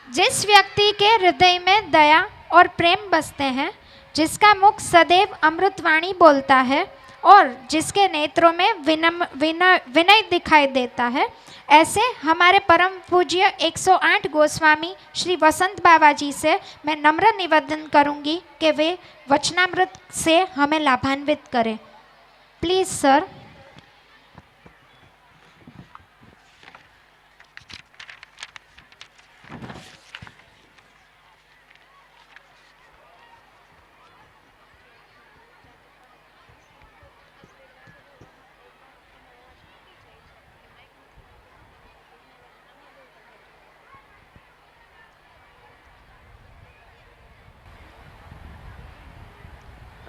जिस व्यक्ति के हृदय में दया और प्रेम बसते हैं, जिसका मुख सदैव अमृतवाणी बोलता है और जिसके नेत्रों में विनय दिखाई देता है, ऐसे हमारे परम पूज्य 108 गोस्वामी श्री वसंत बाबा जी से मैं नम्र निवेदन करूंगी कि वे वचनामृत से हमें लाभान्वित करें। Please sir.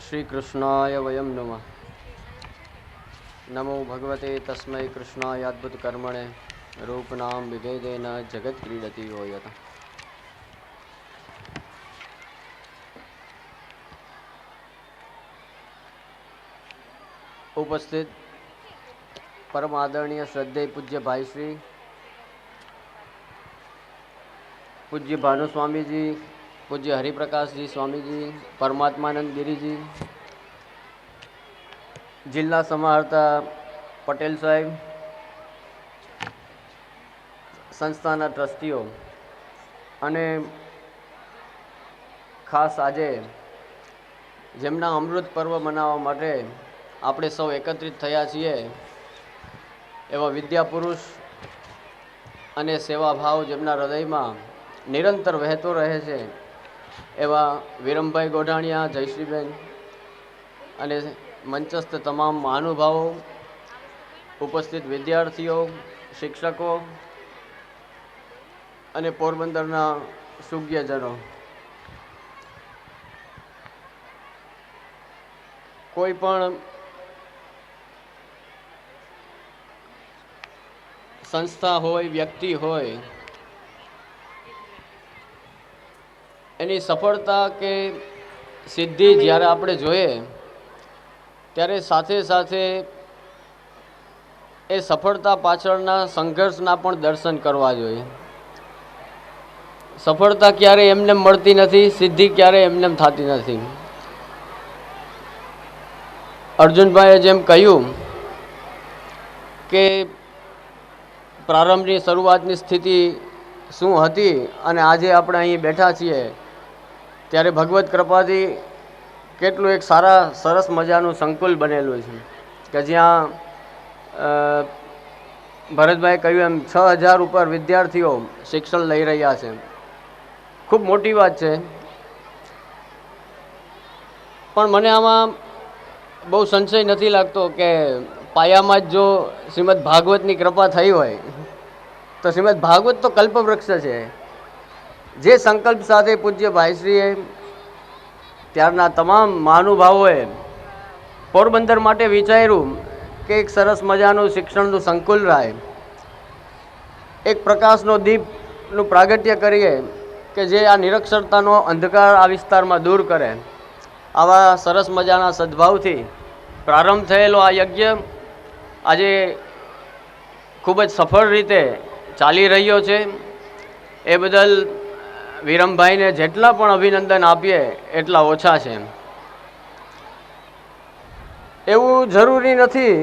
श्री कृष्णाय वयं नमः। नमो भगवते तस्मै कृष्णाय अद्भुत कर्मणे रूपनाम विभेदेन जगत क्रीडति यो यत्। उपस्थित परम आदरणीय श्रद्धेय पूज्य भाई श्री पूज्य भानु स्वामी जी, पूज्य हरिप्रकाश जी स्वामी जी, परमात्मानंद गिरी जी, जिला समाहर्ता पटेल साहेब, संस्थाना ट्रस्टीओ અને ખાસ આજે જેમના અમૃત પર્વ મનાવવા માટે આપણે સૌ એકત્રિત થયા છીએ એવા વિદ્યાપુરુષ અને સેવાભાવ જેમના હૃદયમાં નિરંતર વહેતો રહે છે એવા વિરમભાઈ ગોઢાણીયા, જયશ્રીબેન અને મંચસ્થ તમામ મહાનુભાવો, ઉપસ્થિત વિદ્યાર્થીઓ, શિક્ષકો અને પોરબંદરના સુજ્ઞજનો, કોઈ પણ સંસ્થા હોય, વ્યક્તિ હોય, એની સફળતા કે સિદ્ધિ જ્યારે આપણે જોઈએ ત્યારે સાથે સાથે એ સફળતા પાછળના સંઘર્ષના પણ દર્શન કરવા જોઈએ. સફળતા ક્યારેય એમને મળતી નથી, સિદ્ધિ ક્યારેય એમને થતી નથી. અર્જુનભાઈએ જેમ કહ્યું કે પ્રારંભની શરૂઆતની સ્થિતિ શું હતી અને આજે આપણે અહીં બેઠા છીએ ત્યારે ભગવત કૃપાથી કેટલું એક સરસ મજાનું સંકુલ બનેલું છે કે જ્યાં ભરતભાઈ કહ્યું એમ 6000 ઉપર વિદ્યાર્થીઓ શિક્ષણ લઈ રહ્યા છે. ખૂબ મોટી વાત છે. પણ મને આમાં બહુ સંશય નથી લાગતો કે પાયામાં જ જો શ્રીમદ ભાગવતની કૃપા થઈ હોય તો શ્રીમદ ભાગવત તો કલ્પવૃક્ષ છે. જે સંકલ્પ સાથે પૂજ્ય ભાઈશ્રીએ ત્યારના તમામ મહાનુભાવોએ પોરબંદર માટે વિચાર્યું કે એક સરસ મજાનું શિક્ષણનું સંકુલ રહે, એક પ્રકાશનો દીપનું પ્રાગટ્ય કરીએ કે જે આ નિરક્ષરતાનો અંધકાર આ વિસ્તારમાં દૂર કરે. આવા સરસ મજાના સદભાવથી પ્રારંભ થયેલો આ યજ્ઞ આજે ખૂબ જ સફળ રીતે ચાલી રહ્યો છે. એ બદલ વિરમભાઈને જેટલા પણ અભિનંદન આપીએ એટલા ઓછા છે. એવું જરૂરી નથી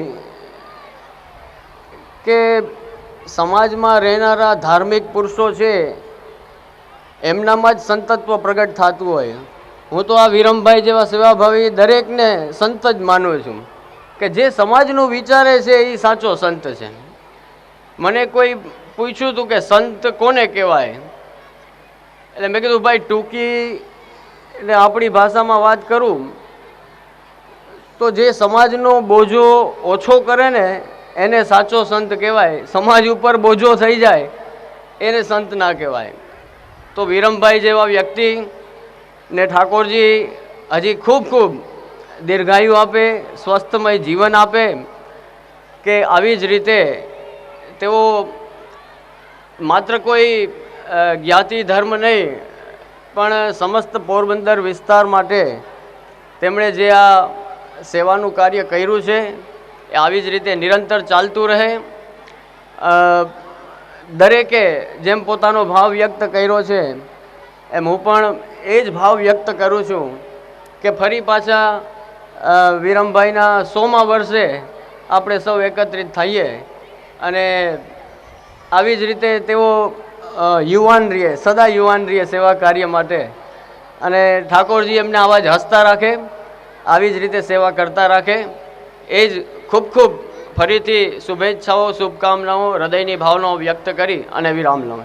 કે સમાજમાં રહેનારા ધાર્મિક પુરુષો છે એમનામાં જ સંતત્વ પ્રગટ થતું હોય. હું તો આ વિરમભાઈ જેવા સેવાભાવી દરેકને સંત જ માનું છું કે જે સમાજનું વિચારે છે એ સાચો સંત છે. મને કોઈ પૂછ્યું હતું કે સંત કોને કહેવાય, એટલે મેં કીધું ભાઈ ટૂંકી એટલે આપણી ભાષામાં વાત કરું તો જે સમાજનો બોજો ઓછો કરે ને એને સાચો સંત કહેવાય. સમાજ ઉપર બોજો થઈ જાય એને સંત ના કહેવાય. તો વિરમભાઈ જેવા વ્યક્તિ ને ઠાકોરજી હજી ખૂબ ખૂબ દીર્ઘાયુ આપે, સ્વસ્થમય જીવન આપે કે આવી જ રીતે તેઓ માત્ર કોઈ જ્ઞાતિ ધર્મ નહીં પણ સમસ્ત પોરબંદર વિસ્તાર માટે તેમણે જે આ સેવાનું કાર્ય કર્યું છે એ આવી જ રીતે નિરંતર ચાલતું રહે. દરેકે જેમ પોતાનો ભાવ વ્યક્ત કર્યો છે એમ હું પણ એ જ ભાવ વ્યક્ત કરું છું કે ફરી પાછા વિરમભાઈના 100મા વર્ષે આપણે સૌ એકત્રિત થઈએ અને આવી જ રીતે તેઓ યુવાન રહે, સદા યુવાન રહે સેવા કાર્ય માટે, અને ઠાકોરજી એમને આવા જ હસતા રાખે, આવી જ રીતે સેવા કરતા રાખે. એ જ ખૂબ ખૂબ ફરીથી શુભેચ્છાઓ, શુભકામનાઓ, હૃદયની ભાવનાઓ વ્યક્ત કરી અને વિરામ લઉં.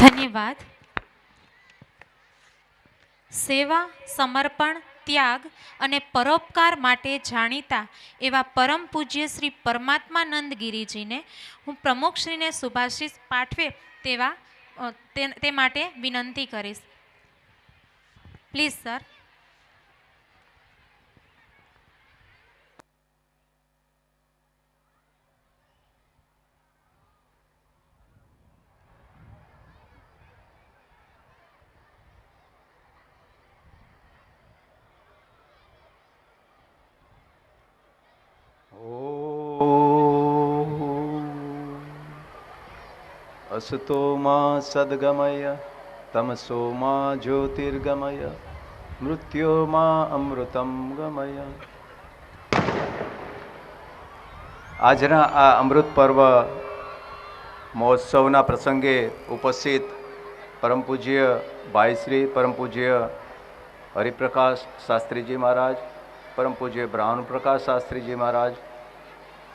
ધન્યવાદ. સેવા, સમર્પણ, ત્યાગ અને પરોપકાર માટે જાણીતા એવા પરમ પૂજ્ય શ્રી પરમાત્માનંદ ગિરિજીને હું પ્રમુખશ્રીને શુભાશીષ પાઠવે તે માટે વિનંતી કરીશ. Please sir. असतो मा सद्गमय तमसो मा ज्योतिर्गमय मृत्यो मा अमृतम गमय. આજના આ અમૃત પર્વ મહોત્સવના પ્રસંગે ઉપસ્થિત પરમ પૂજ્ય ભાઈશ્રી પરમ પૂજ્ય હરિપ્રકાશ શાસ્ત્રીજી મહારાજ, પરમ પૂજ્ય બ્રાહ્મણ પ્રકાશ શાસ્ત્રીજી મહારાજ,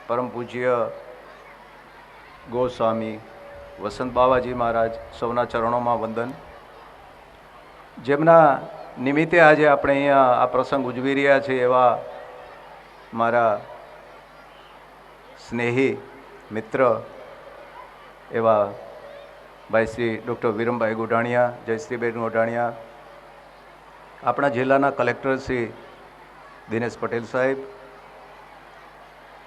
પરમ પૂજ્ય ગોસ્વામી વસંત બાવાજી મહારાજ, સૌના ચરણોમાં વંદન. જેમના નિમિત્તે આજે આપણે અહીંયા આ પ્રસંગ ઉજવી રહ્યા છીએ એવા મારા સ્નેહી મિત્ર એવા ભાઈ શ્રી ડૉક્ટર વિરમભાઈ ગોઢાણીયા, જયશ્રીબેન ગોઢાણીયા, આપણા જિલ્લાના કલેક્ટર શ્રી દિનેશ પટેલ સાહેબ,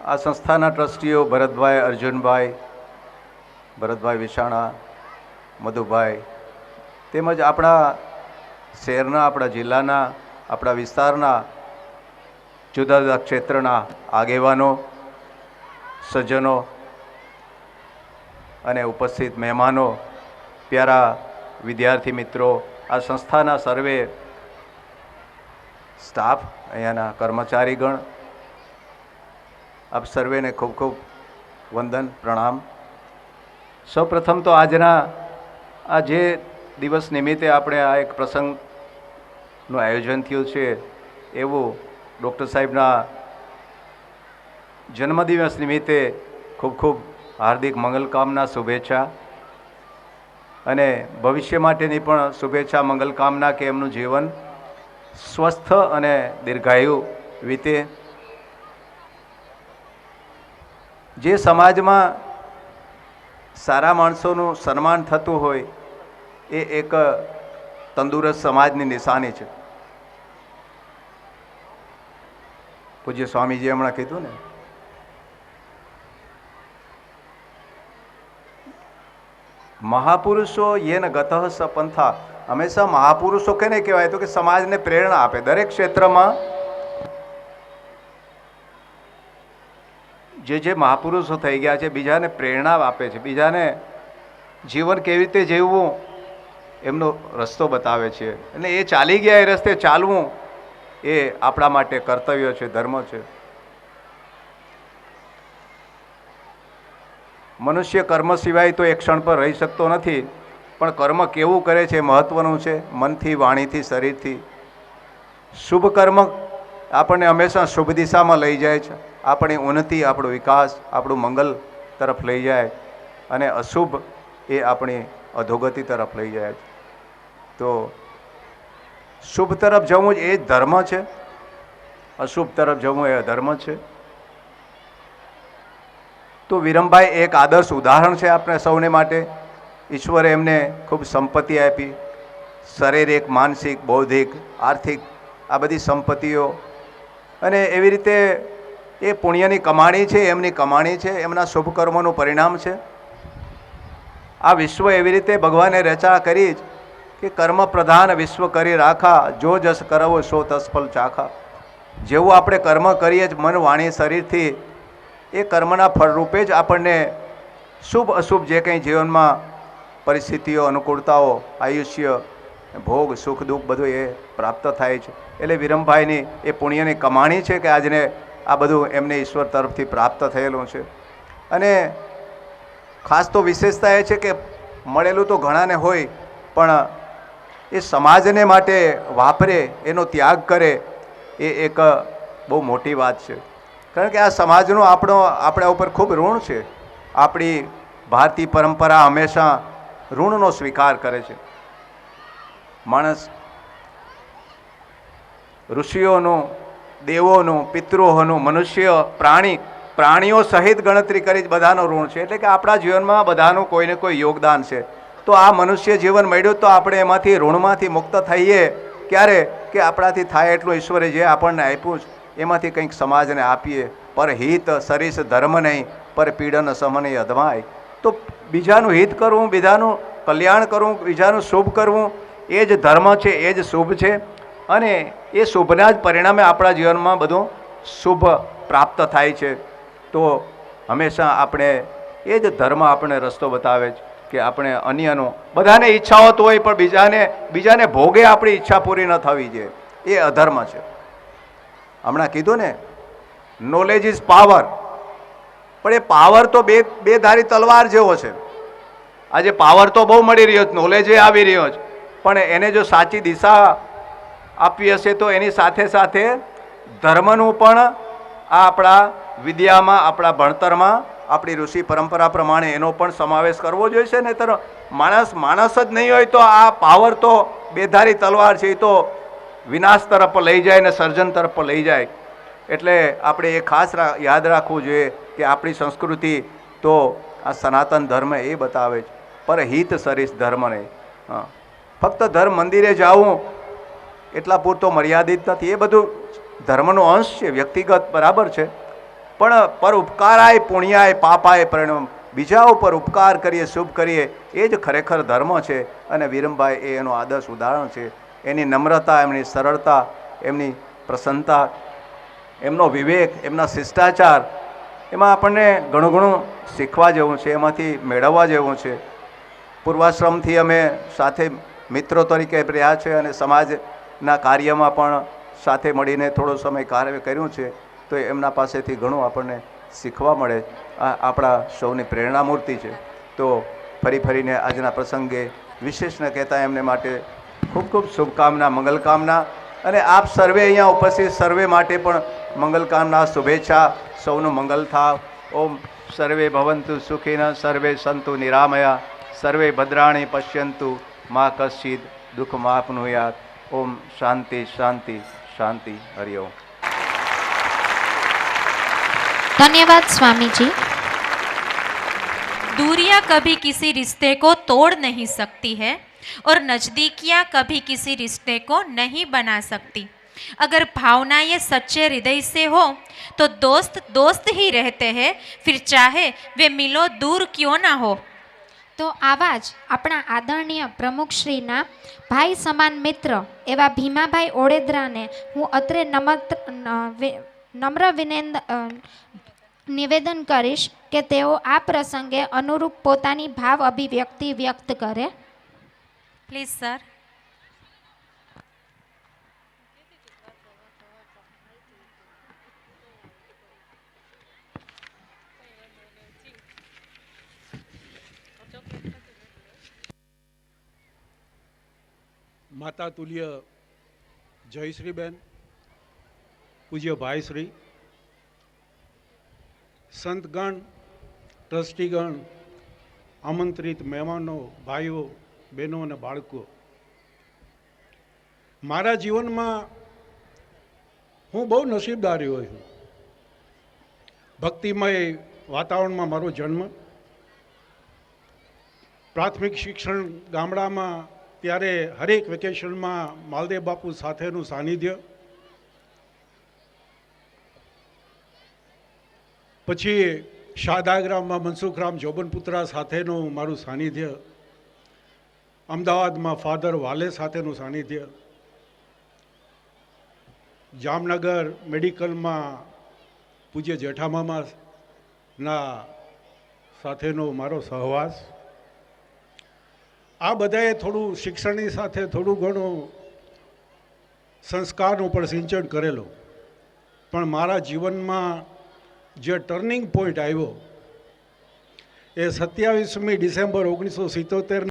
આ સંસ્થાના ટ્રસ્ટીઓ ભરતભાઈ અર્જુનભાઈ, ભરતભાઈ વિશાણા, મધુભાઈ, તેમજ આપણા શહેરના, આપણા જિલ્લાના, આપણા વિસ્તારના જુદા જુદા ક્ષેત્રના આગેવાનો, સજ્જનો અને ઉપસ્થિત મહેમાનો, પ્યારા વિદ્યાર્થી મિત્રો, આ સંસ્થાના સર્વે સ્ટાફ, અહીંયાના કર્મચારીગણ, આપ સર્વેને ખૂબ ખૂબ વંદન, પ્રણામ. સૌપ્રથમ તો આજના આ જે દિવસ નિમિત્તે આપણે આ એક પ્રસંગનું આયોજન થયું છે એવું ડૉક્ટર સાહેબના જન્મદિવસ નિમિત્તે ખૂબ ખૂબ હાર્દિક મંગલકામના, શુભેચ્છા અને ભવિષ્ય માટેની પણ શુભેચ્છા, મંગલકામના કે એમનું જીવન સ્વસ્થ અને દીર્ઘાયુ વીતે. જે સમાજમાં સારા માણસોનું સન્માન થતું હોય એ એક તંદુરસ્ત સમાજની નિશાની છે. પૂજ્ય સ્વામીજીએ હમણાં કીધું ને, મહાપુરુષો યેન ગતઃ સ પંથા. હંમેશા મહાપુરુષો કેને કહેવાય તો કે સમાજને પ્રેરણા આપે. દરેક ક્ષેત્રમાં જે મહાપુરુષો થઈ ગયા છે બીજાને પ્રેરણા આપે છે, બીજાને જીવન કેવી રીતે જીવવું એમનો રસ્તો બતાવે છે. અને એ ચાલી ગયા એ રસ્તે ચાલવું એ આપણા માટે કર્તવ્ય છે, ધર્મ છે. મનુષ્ય કર્મ સિવાય તો એક ક્ષણ પર રહી શકતો નથી, પણ કર્મ કેવું કરે છે મહત્વનું છે. મનથી, વાણીથી, શરીરથી. શુભ કર્મ આપણને હંમેશા શુભ દિશામાં લઈ જાય છે, આપણી ઉન્નતિ, આપણો વિકાસ, આપણું મંગલ તરફ લઈ જાય, અને અશુભ એ આપણી અધોગતિ તરફ લઈ જાય છે. તો શુભ તરફ જવું એ જ ધર્મ છે, અશુભ તરફ જવું એ અધર્મ છે. તો વિરમભાઈ એક આદર્શ ઉદાહરણ છે આપણે સૌને માટે. ઈશ્વરે એમને ખૂબ સંપત્તિ આપી, શારીરિક, માનસિક, બૌદ્ધિક, આર્થિક, આ બધી સંપત્તિઓ, અને એવી રીતે એ પુણ્યની કમાણી છે, એમની કમાણી છે, એમના શુભ કર્મોનું પરિણામ છે. આ વિશ્વ એવી રીતે ભગવાને રચના કરી જ કે કર્મ પ્રધાન વિશ્વ કરી રાખા, જો જસ કરવો સો તસફલ ચાખા. જેવું આપણે કર્મ કરીએ જ મન વાણી શરીરથી, એ કર્મના ફળરૂપે જ આપણને શુભ અશુભ જે કંઈ જીવનમાં પરિસ્થિતિઓ, અનુકૂળતાઓ, આયુષ્ય, ભોગ, સુખ દુઃખ બધું એ પ્રાપ્ત થાય છે. એટલે વિરમભાઈની એ પુણ્યની કમાણી છે કે આજને આ બધું એમને ઈશ્વર તરફથી પ્રાપ્ત થયેલું છે. અને ખાસ તો વિશેષતા એ છે કે મળેલું તો ઘણાને હોય, પણ એ સમાજને માટે વાપરે, એનો ત્યાગ કરે, એ એક બહુ મોટી વાત છે. કારણ કે આ સમાજનું આપણા ઉપર ખૂબ ઋણ છે. આપણી ભારતીય પરંપરા હંમેશા ઋણનો સ્વીકાર કરે છે. માણસ ઋષિઓનું, દેવોનું, પિતૃઓનું, મનુષ્ય, પ્રાણીઓ સહિત ગણતરી કરી જ બધાનો ઋણ છે. એટલે કે આપણા જીવનમાં બધાનું કોઈને કોઈ યોગદાન છે. તો આ મનુષ્ય જીવન મળ્યું તો આપણે એમાંથી ઋણમાંથી મુક્ત થઈએ ક્યારે કે આપણાથી થાય એટલું ઈશ્વરે જે આપણને આપ્યું છે એમાંથી કંઈક સમાજને આપીએ. પર હિત સરીસ ધર્મ નહીં, પર પીડન સમનય અધમાય. તો બીજાનું હિત કરવું, બીજાનું કલ્યાણ કરવું, બીજાનું શુભ કરવું, એ જ ધર્મ છે, એ જ શુભ છે. અને એ શુભના જ પરિણામે આપણા જીવનમાં બધું શુભ પ્રાપ્ત થાય છે. તો હંમેશા આપણે એ જ ધર્મ આપણે રસ્તો બતાવે છે કે આપણે અન્યનું, બધાને ઈચ્છાઓ તો હોય પણ બીજાને ભોગે આપણી ઈચ્છા પૂરી ન થવી જોઈએ, એ અધર્મ છે. હમણાં કીધું ને, નોલેજ ઇઝ પાવર. પણ એ પાવર તો બે ધારી તલવાર જેવો છે. આજે પાવર તો બહુ મળી રહ્યો છે, નોલેજ એ આવી રહ્યો છે, પણ એને જો સાચી દિશા આપવી હશે તો એની સાથે સાથે ધર્મનું પણ આ આપણા વિદ્યામાં, આપણા ભણતરમાં, આપણી ઋષિ પરંપરા પ્રમાણે એનો પણ સમાવેશ કરવો જોઈએ. ને તર માણસ જ નહીં હોય તો આ પાવર તો બેધારી તલવાર છે, એ તો વિનાશ તરફ લઈ જાય ને સર્જન તરફ લઈ જાય. એટલે આપણે એ ખાસ યાદ રાખવું જોઈએ કે આપણી સંસ્કૃતિ તો આ સનાતન ધર્મ એ બતાવે છે, પર હિત સરીસ ધર્મ નહીં. હા, ફક્ત ધર્મ મંદિરે જવું એટલા પૂરતો મર્યાદિત નથી. એ બધું ધર્મનો અંશ છે, વ્યક્તિગત બરાબર છે, પણ પર ઉપકારાય પુણ્યાય પાપાય પરિણામ. બીજા ઉપર ઉપકાર કરીએ, શુભ કરીએ, એ જ ખરેખર ધર્મ છે. અને વિરમભાઈ એ એનું આદર્શ ઉદાહરણ છે. એની નમ્રતા, એમની સરળતા, એમની પ્રસન્નતા, એમનો વિવેક, એમના શિષ્ટાચાર, એમાં આપણને ઘણું શીખવા જેવું છે, એમાંથી મેળવવા જેવું છે. પૂર્વાશ્રમથી અમે સાથે મિત્રો તરીકે રહ્યા છે અને સમાજના કાર્યમાં પણ સાથે મળીને થોડો સમય કાર્ય કર્યું છે. તો એમના પાસેથી ઘણું આપણને શીખવા મળે. આ આપણા સૌની પ્રેરણામૂર્તિ છે. તો ફરીને આજના પ્રસંગે વિશેષ ન કહેતા એમને માટે ખૂબ ખૂબ શુભકામના, મંગલકામના. અને આપ સર્વે અહીંયા ઉપસ્થિત સર્વે માટે પણ મંગલકામના, શુભેચ્છા. સૌનું મંગલ થાવ. ઓમ સર્વે ભવંતુ સુખિનઃ, સર્વે સંતુ નિરામયા, સર્વે ભદ્રાણી પશ્યંતુ, મા કશ્ચિદ દુઃખ માપનુયાત. ओम शांति शांति शांति. हरिओम. धन्यवाद स्वामी जी. दूरियां कभी किसी रिश्ते को तोड़ नहीं सकती है और नजदीकियां कभी किसी रिश्ते को नहीं बना सकती. अगर भावनाएं सच्चे हृदय से हो तो दोस्त दोस्त ही रहते हैं, फिर चाहे वे मिलो दूर क्यों ना हो. તો આવા જ આપણા આદરણીય પ્રમુખશ્રીના ભાઈ સમાન મિત્ર એવા ભીમાભાઈ ઓડેદરાને હું અત્રે નમ્ર નિવેદન કરીશ કે તેઓ આ પ્રસંગે અનુરૂપ પોતાની ભાવ અભિવ્યક્તિ વ્યક્ત કરે. Please sir. માતા તુલ્ય જયશ્રીબેન, પૂજ્ય ભાઈશ્રી, સંતગણ, ટ્રસ્ટીગણ, આમંત્રિત મહેમાનો, ભાઈઓ, બહેનો અને બાળકો, મારા જીવનમાં હું બહુ નસીબદાર રહ્યો છું. ભક્તિમય વાતાવરણમાં મારો જન્મ, પ્રાથમિક શિક્ષણ ગામડામાં, ત્યારે હરેક વેકેશનમાં માલદેવ બાપુ સાથેનું સાનિધ્ય, પછી શાદાગ્રામમાં મનસુખરામ જોબનપુત્રા સાથેનું મારું સાનિધ્ય, અમદાવાદમાં ફાધર વાલે સાથેનું સાનિધ્ય, જામનગર મેડિકલમાં પૂજ્ય જેઠામામાના સાથેનો મારો સહવાસ, આ બધાએ થોડું શિક્ષણની સાથે થોડું ઘણું સંસ્કારનું પણ સિંચન કરેલું, પણ મારા જીવનમાં જે ટર્નિંગ પોઈન્ટ આવ્યો એ 27મી ડિસેમ્બર 1977